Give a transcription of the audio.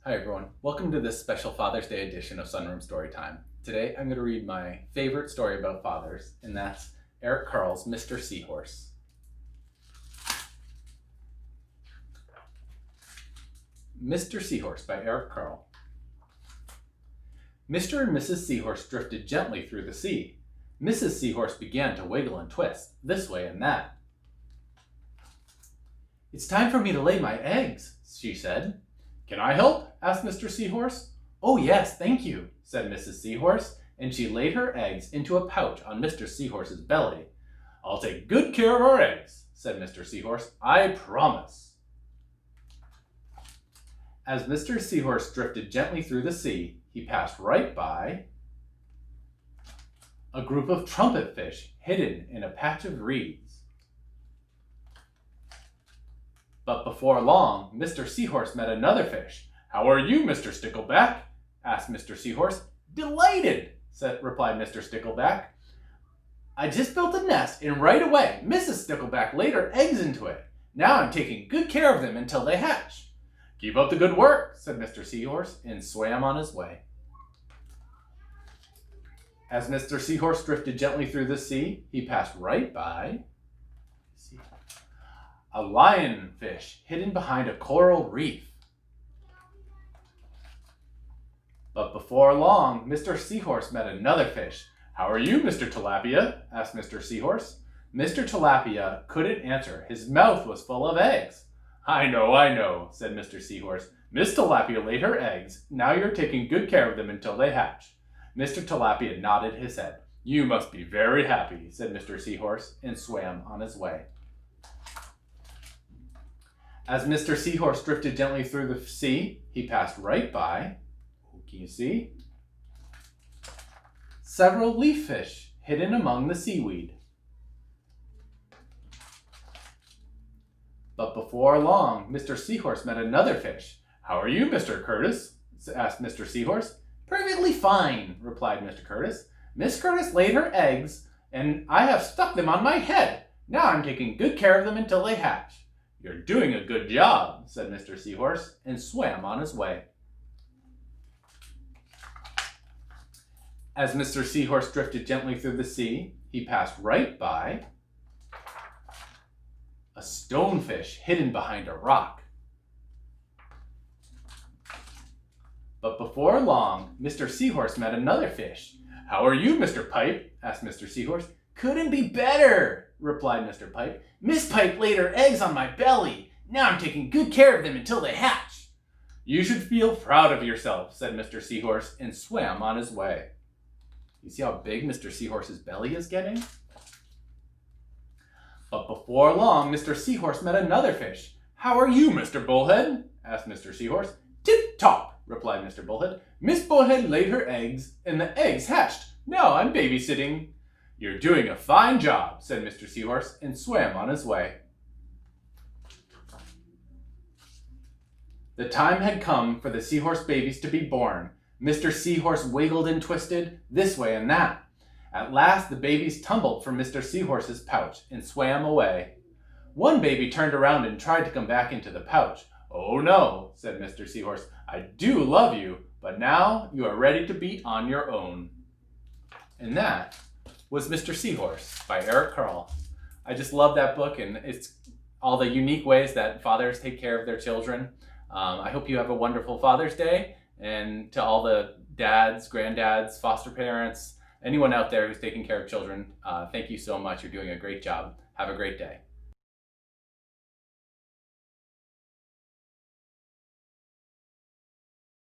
Hi everyone, welcome to this special Father's Day edition of Sunroom Storytime. Today I'm going to read my favorite story about fathers, and that's Eric Carle's Mr. Seahorse. Mr. Seahorse by Eric Carle. Mr. and Mrs. Seahorse drifted gently through the sea. Mrs. Seahorse began to wiggle and twist, this way and that. "It's time for me to lay my eggs," she said. "Can I help?" asked Mr. Seahorse. "Oh yes, thank you," said Mrs. Seahorse, and she laid her eggs into a pouch on Mr. Seahorse's belly. "I'll take good care of our eggs," said Mr. Seahorse. "I promise." As Mr. Seahorse drifted gently through the sea, he passed right by a group of trumpet fish hidden in a patch of reeds. But before long, Mr. Seahorse met another fish. "How are you, Mr. Stickleback?" asked Mr. Seahorse. "Delighted," replied Mr. Stickleback. "I just built a nest, and right away Mrs. Stickleback laid her eggs into it. Now I'm taking good care of them until they hatch." "Keep up the good work," said Mr. Seahorse, and swam on his way. As Mr. Seahorse drifted gently through the sea, he passed right by a lionfish hidden behind a coral reef. But before long, Mr. Seahorse met another fish. "How are you, Mr. Tilapia?" asked Mr. Seahorse. Mr. Tilapia couldn't answer. His mouth was full of eggs. I know," said Mr. Seahorse. "Miss Tilapia laid her eggs. Now you're taking good care of them until they hatch." Mr. Tilapia nodded his head. "You must be very happy," said Mr. Seahorse, and swam on his way. As Mr. Seahorse drifted gently through the sea, he passed right by, can you see? Several leaf fish hidden among the seaweed. But before long, Mr. Seahorse met another fish. "How are you, Mr. Curtis?" asked Mr. Seahorse. "Perfectly fine," replied Mr. Curtis. "Miss Curtis laid her eggs, and I have stuck them on my head. Now I'm taking good care of them until they hatch." "You're doing a good job," said Mr. Seahorse, and swam on his way. As Mr. Seahorse drifted gently through the sea, he passed right by a stonefish hidden behind a rock. But before long, Mr. Seahorse met another fish. "How are you, Mr. Pipe?" asked Mr. Seahorse. "Couldn't be better," replied Mr. Pipe. "Miss Pipe laid her eggs on my belly. Now I'm taking good care of them until they hatch." "You should feel proud of yourself," said Mr. Seahorse, and swam on his way. You see how big Mr. Seahorse's belly is getting? But before long, Mr. Seahorse met another fish. "How are you, Mr. Bullhead?" asked Mr. Seahorse. "Tip-top," replied Mr. Bullhead. "Miss Bullhead laid her eggs, and the eggs hatched. Now I'm babysitting." "You're doing a fine job," said Mr. Seahorse, and swam on his way. The time had come for the seahorse babies to be born. Mr. Seahorse wiggled and twisted, this way and that. At last the babies tumbled from Mr. Seahorse's pouch and swam away. One baby turned around and tried to come back into the pouch. "Oh no," said Mr. Seahorse. "I do love you, but now you are ready to be on your own." And that was Mr. Seahorse by Eric Carle. I just love that book, and it's all the unique ways that fathers take care of their children. I hope you have a wonderful Father's Day, and to all the dads, granddads, foster parents, anyone out there who's taking care of children, thank you so much. You're doing a great job. Have a great day.